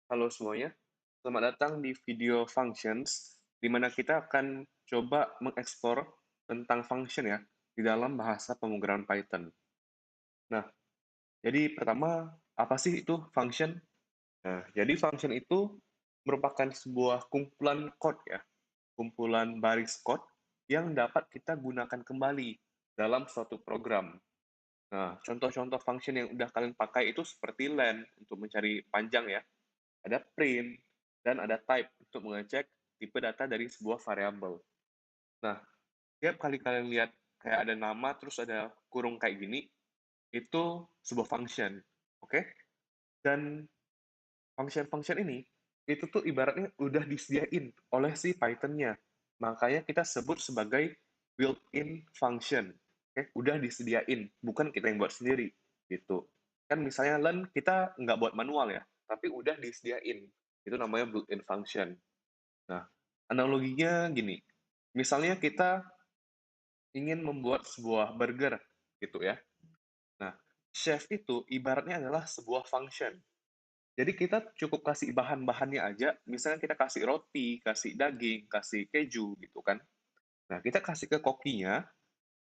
Halo semuanya, selamat datang di video functions, di mana kita akan coba mengeksplor tentang function ya, di dalam bahasa pemrograman Python. Nah, jadi pertama, apa sih itu function? Nah, jadi function itu merupakan sebuah kumpulan code ya, kumpulan baris code yang dapat kita gunakan kembali dalam suatu program. Nah, contoh-contoh function yang udah kalian pakai itu seperti len untuk mencari panjang ya, ada print, dan ada type untuk mengecek tipe data dari sebuah variabel. Nah, tiap kali kalian lihat kayak ada nama terus ada kurung kayak gini, itu sebuah function. Oke? Dan function-function ini, itu tuh ibaratnya udah disediain oleh si Python-nya. Makanya kita sebut sebagai built-in function. Oke? Udah disediain, bukan kita yang buat sendiri. Gitu. Kan misalnya learn kita nggak buat manual ya, tapi udah disediain. Itu namanya built-in function. Nah, analoginya gini, misalnya kita ingin membuat sebuah burger gitu ya. Nah, chef itu ibaratnya adalah sebuah function. Jadi kita cukup kasih bahan-bahannya aja, misalnya kita kasih roti, kasih daging, kasih keju gitu kan. Nah, kita kasih ke kokinya,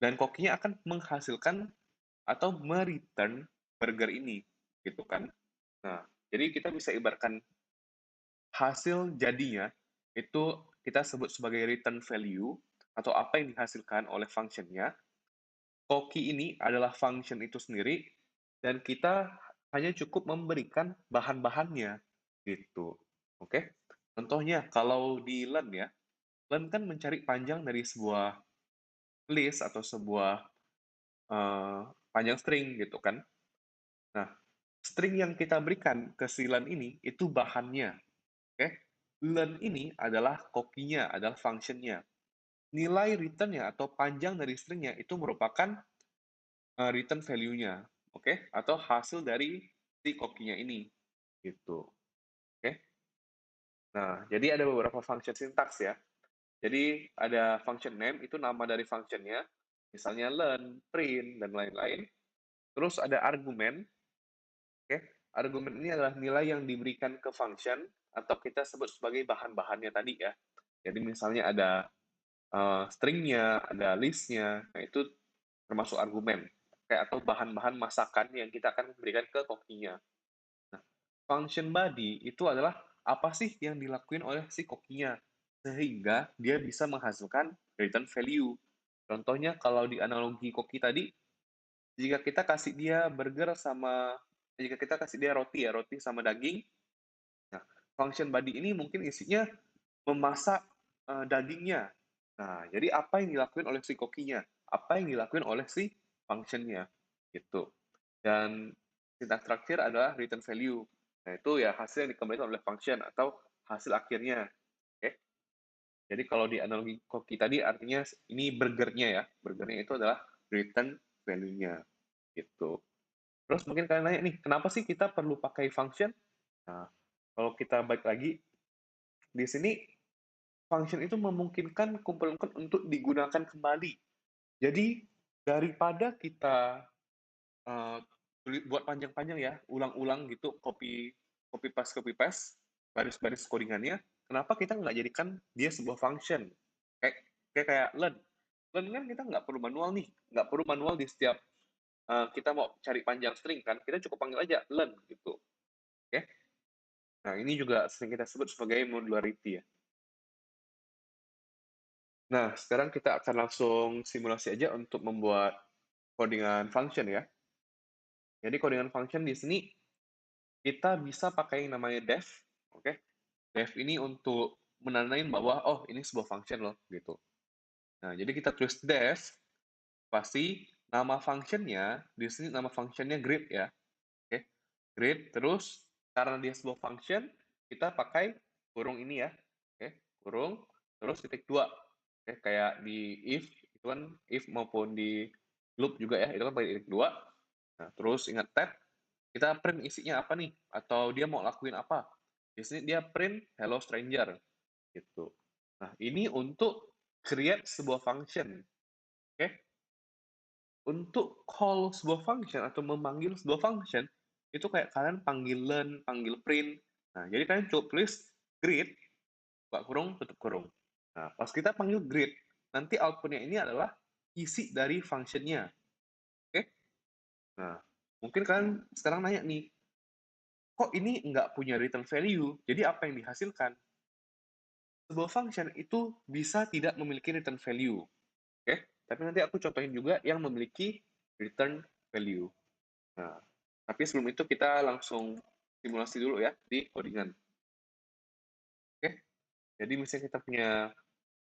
dan kokinya akan menghasilkan atau mereturn burger ini gitu kan. Nah, jadi kita bisa ibaratkan hasil jadinya itu kita sebut sebagai return value atau apa yang dihasilkan oleh function-nya. Koki ini adalah function itu sendiri dan kita hanya cukup memberikan bahan-bahannya gitu. Oke. Contohnya kalau di learn ya, learn kan mencari panjang dari sebuah list atau sebuah panjang string gitu kan. Nah, string yang kita berikan ke si learn ini itu bahannya. Oke. Learn ini adalah kokinya, adalah function-nya. Nilai return-nya atau panjang dari string-nya itu merupakan return value-nya, oke? Atau hasil dari si kokinya ini, gitu. Oke? Nah, jadi ada beberapa function syntax ya. Jadi ada function name, itu nama dari function-nya, misalnya learn, print, dan lain-lain. Terus ada argumen, oke? Argumen ini adalah nilai yang diberikan ke function, atau kita sebut sebagai bahan-bahannya tadi ya. Jadi misalnya ada string-nya, ada list-nya, nah itu termasuk argumen. Kayak atau bahan-bahan masakan yang kita akan berikan ke kokinya. Nah, function body itu adalah apa sih yang dilakuin oleh si kokinya sehingga dia bisa menghasilkan return value. Contohnya kalau di analogi koki tadi, jika kita kasih dia burger sama jika kita kasih dia roti ya, roti sama daging. Nah, function body ini mungkin isinya memasak dagingnya. Nah, jadi apa yang dilakuin oleh si kokinya? Apa yang dilakuin oleh si function-nya? Gitu. Dan syntax terakhir adalah return value. Nah, itu ya hasil yang dikembalikan oleh function atau hasil akhirnya. Oke. Jadi kalau di analogi koki tadi artinya ini burgernya ya. Burgernya itu adalah return value-nya. Gitu. Terus mungkin kalian nanya nih, kenapa sih kita perlu pakai function? Nah, kalau kita balik lagi, di sini function itu memungkinkan kumpulan code untuk digunakan kembali. Jadi daripada kita eh, buat panjang-panjang ya, ulang-ulang gitu, copy paste, baris-baris codingannya. Kenapa kita nggak jadikan dia sebuah function? Kayak kayak learn. Learn kan kita nggak perlu manual nih, nggak perlu manual di setiap kita mau cari panjang string kan, kita cukup panggil aja learn gitu. Oke? Nah ini juga sering kita sebut sebagai modularity ya. Nah sekarang kita akan langsung simulasi aja untuk membuat codingan function ya. Jadi codingan function di sini kita bisa pakai yang namanya def, oke? Def ini untuk menandain bahwa oh ini sebuah function loh gitu. Nah, jadi kita tulis def pasti nama functionnya di sini nama functionnya greet ya, oke? Greet terus karena dia sebuah function kita pakai kurung ini ya, oke? Kurung terus titik dua, oke? Kayak di if itu kan if maupun di loop juga ya itu kan pakai titik dua. Nah, terus ingat tab kita print isinya apa nih atau dia mau lakuin apa. Di sini dia print hello stranger gitu. Nah, ini untuk create sebuah function. Oke. Untuk call sebuah function atau memanggil sebuah function itu kayak kalian panggil learn, panggil print. Nah, jadi kalian cukup tulis greet, buka kurung, tutup kurung. Nah, pas kita panggil greet, nanti output-nya ini adalah isi dari function-nya. Oke? Nah, mungkin kalian sekarang nanya nih, kok ini nggak punya return value? Jadi apa yang dihasilkan? Sebuah function itu bisa tidak memiliki return value. Oke? Tapi nanti aku contohin juga yang memiliki return value. Nah, tapi sebelum itu kita langsung simulasi dulu ya di codingan. Oke? Jadi misalnya kita punya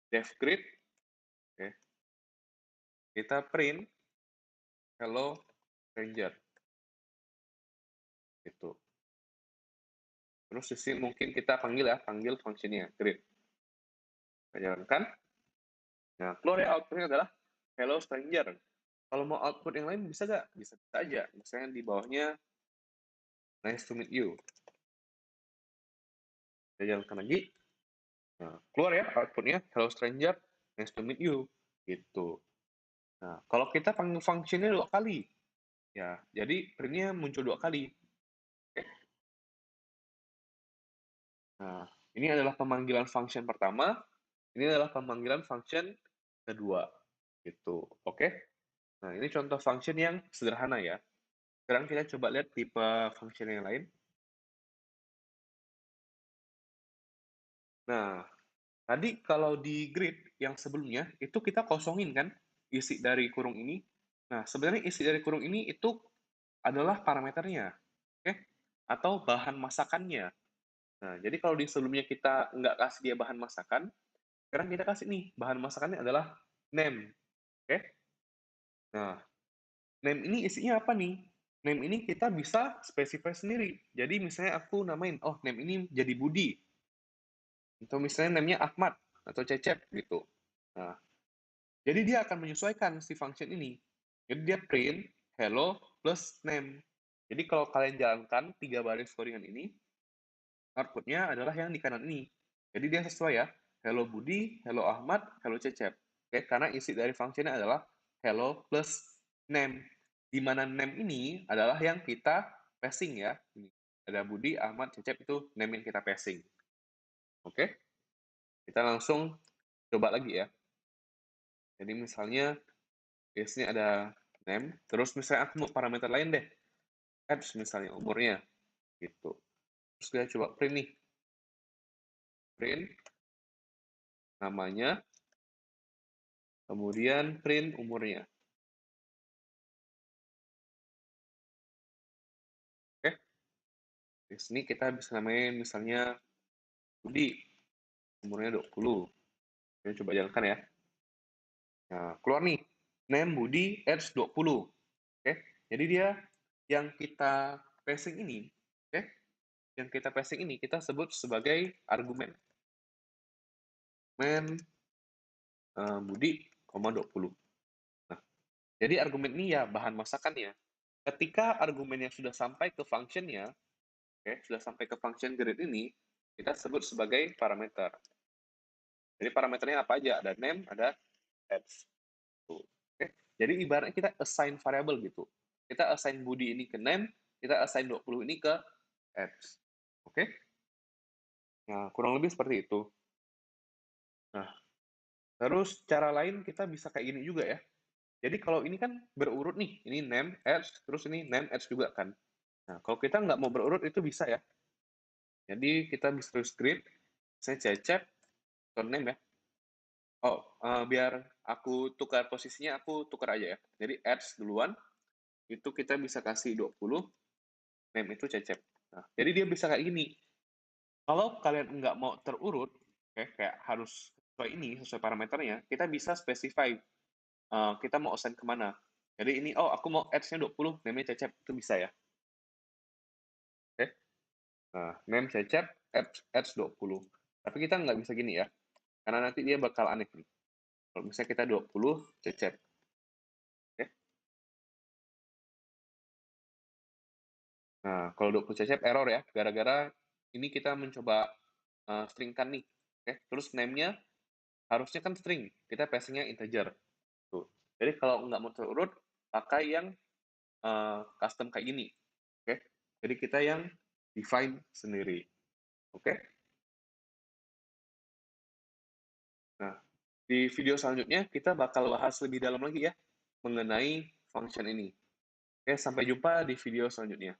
dev grid, oke, kita print hello stranger, gitu. Terus di sini mungkin kita panggil functionnya grid. Kita jalankan. Nah, keluar ya outputnya adalah hello stranger. Kalau mau output yang lain bisa nggak? Bisa saja. Misalnya di bawahnya nice to meet you. Kita jalankan lagi. Nah, keluar ya outputnya hello stranger, nice to meet you. Gitu. Nah, kalau kita panggil functionnya 2 kali, ya, jadi printnya muncul 2 kali. Oke. Nah, ini adalah pemanggilan function pertama, ini adalah pemanggilan function kedua, gitu. Oke. Nah, ini contoh function yang sederhana ya. Sekarang kita coba lihat tipe function yang lain. Nah, tadi kalau di grid yang sebelumnya, itu kita kosongin kan isi dari kurung ini. Nah, sebenarnya isi dari kurung ini itu adalah parameternya, oke? Atau bahan masakannya. Nah, jadi kalau di sebelumnya kita nggak kasih dia bahan masakan, sekarang kita kasih nih, bahan masakannya adalah name, oke? Nah, name ini isinya apa nih? Name ini kita bisa specify sendiri. Jadi misalnya aku namain, oh name ini jadi Budi. Atau misalnya namanya Ahmad atau Cecep gitu. Nah, jadi dia akan menyesuaikan si function ini. Jadi dia print hello plus name. Jadi kalau kalian jalankan 3 baris codingan ini, outputnya adalah yang di kanan ini. Jadi dia sesuai ya. Hello Budi, hello Ahmad, hello Cecep. Oke, karena isi dari functionnya adalah hello plus name. Di mana name ini adalah yang kita passing ya. Ini. Ada Budi, Ahmad, Cecep itu name yang kita passing. Oke, kita langsung coba lagi ya. Jadi misalnya di sini ada name, terus misalnya aku mau parameter lain deh. Age misalnya umurnya gitu. Terus kita coba print nih. Print namanya, kemudian print umurnya. Oke, di sini kita bisa namain misalnya Budi, umurnya 20. Kita coba jalankan ya. Nah, keluar nih, name Budi, age 20. Oke, jadi dia yang kita passing ini, oke, yang kita passing ini kita sebut sebagai argumen. Men Budi, 20. Nah, jadi argumen ini ya bahan masakannya. Ketika argumennya sudah sampai ke functionnya, oke, sudah sampai ke function grid ini, kita sebut sebagai parameter. Jadi parameternya apa aja? Ada name, ada age. Tuh. Oke. Jadi ibaratnya kita assign variable gitu. Kita assign Budi ini ke name, kita assign 20 ini ke age. Oke? Nah, kurang lebih seperti itu. Nah, terus cara lain kita bisa kayak gini juga ya. Jadi kalau ini kan berurut nih, ini name, age, terus ini name, age juga kan. Nah, kalau kita nggak mau berurut itu bisa ya. Jadi kita bisa tulis grid, saya cecep, name ya. Oh, biar aku tukar posisinya, aku tukar aja ya. Jadi adds duluan, itu kita bisa kasih 20, name itu Cecep. Nah, jadi dia bisa kayak gini. Kalau kalian nggak mau terurut, kayak harus sesuai ini, sesuai parameternya, kita bisa specify kita mau assign kemana. Jadi ini, oh aku mau adds-nya 20, name-nya Cecep, itu bisa ya. Oke, nah, name Cecep, adds 20. Tapi kita nggak bisa gini ya, karena nanti dia bakal aneh nih. Kalau misalnya kita 20, Cecep. Oke. Nah, kalau 20 cecep error ya, gara-gara ini kita mencoba string kan nih. Oke, terus name-nya harusnya kan string, kita passing-nya integer. Tuh. Jadi kalau nggak mau terurut, pakai yang custom kayak gini. Oke, jadi kita yang define sendiri. Oke? Nah, di video selanjutnya kita bakal bahas lebih dalam lagi ya mengenai function ini. Oke, sampai jumpa di video selanjutnya.